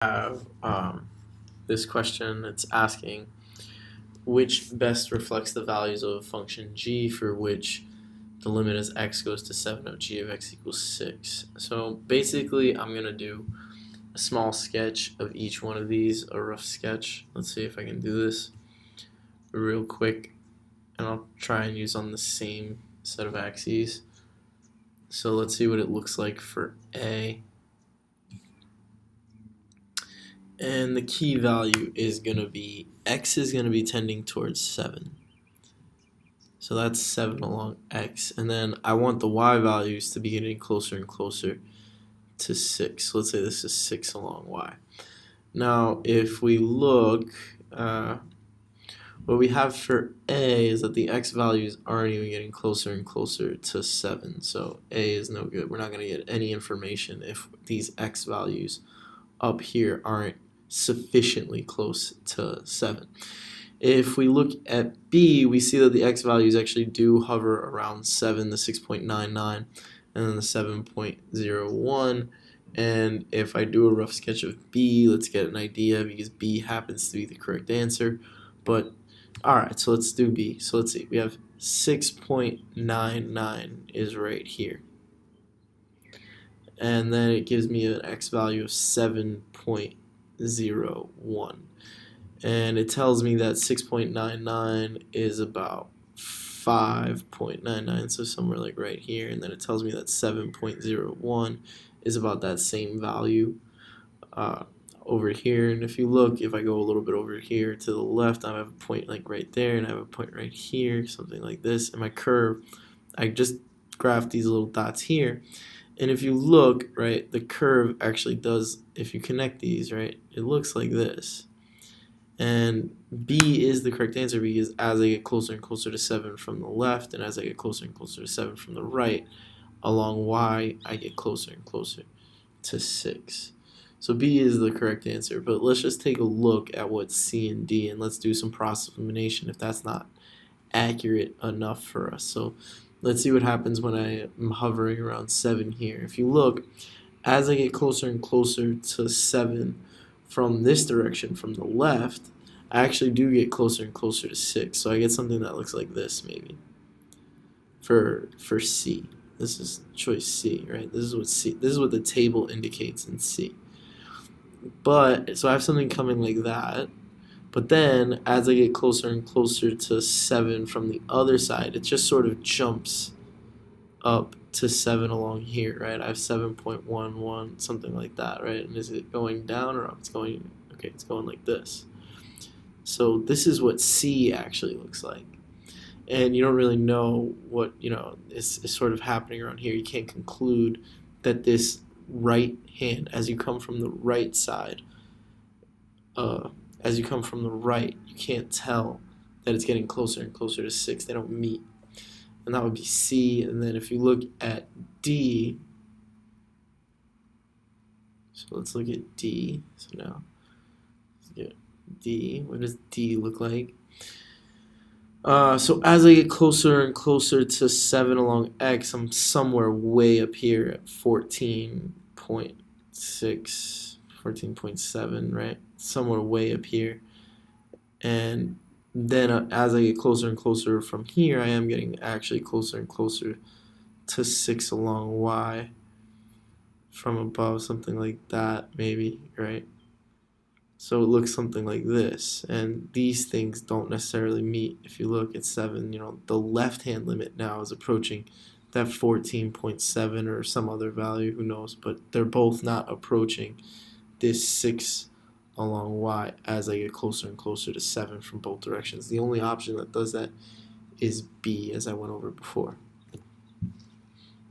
Have this question. It's asking which best reflects the values of a function g for which the limit as x goes to 7 of g of x equals 6. So basically I'm going to do a small sketch of each one of these, a rough sketch. Let's see if I can do this real quick, and I'll try and use on the same set of axes. So let's see what it looks like for A. And the key value is going to be, x is going to be tending towards 7. So that's 7 along x. And then I want the y values to be getting closer and closer to 6. So let's say this is 6 along y. Now, if we look, what we have for A is that the x values aren't even getting closer and closer to 7. So A is no good. We're not going to get any information if these x values up here aren't sufficiently close to 7. If we look at B, we see that the x values actually do hover around 7, the 6.99, and then the 7.01. And if I do a rough sketch of B, let's get an idea, because B happens to be the correct answer. But alright, so let's do B. So let's see, we have 6.99 is right here. And then it gives me an x value of 7.01. And it tells me that 6.99 is about 5.99, so somewhere like right here. And then it tells me that 7.01 is about that same value over here. And if you look, if I go a little bit over here to the left, I have a point like right there, and I have a point right here, something like this. And my curve, I just graphed these little dots here. And if you look, right, the curve actually does, if you connect these, right, it looks like this. And B is the correct answer, because as I get closer and closer to 7 from the left, and as I get closer and closer to 7 from the right, along Y, I get closer and closer to 6. So B is the correct answer. But let's just take a look at what C and D, and let's do some process elimination if that's not accurate enough for us. So let's see what happens when I am hovering around 7 here. If you look, as I get closer and closer to 7 from this direction, from the left, I actually do get closer and closer to 6. So I get something that looks like this, maybe, for C. This is choice C, right? This is what the table indicates in C. But so I have something coming like that. But then as I get closer and closer to 7 from the other side, it just sort of jumps up to 7 along here, right? I have 7.11, something like that, right? And is it going down or up? It's going, okay, it's going like this. So this is what C actually looks like. And you don't really know what, is sort of happening around here. You can't conclude that this right hand, as you come from the right side, as you come from the right, you can't tell that it's getting closer and closer to 6. They don't meet. And that would be C. And then if you look at D, so let's look at D. So now, let's get D. What does D look like? So as I get closer and closer to 7 along X, I'm somewhere way up here at 14.6, 14.7, right? Somewhere way up here. And then as I get closer and closer from here, I am getting actually closer and closer to 6 along Y from above, something like that, maybe, right? So it looks something like this, and these things don't necessarily meet. If you look at 7, the left-hand limit now is approaching that 14.7 or some other value, who knows, but they're both not approaching this 6 along Y as I get closer and closer to 7 from both directions. The only option that does that is B, as I went over before.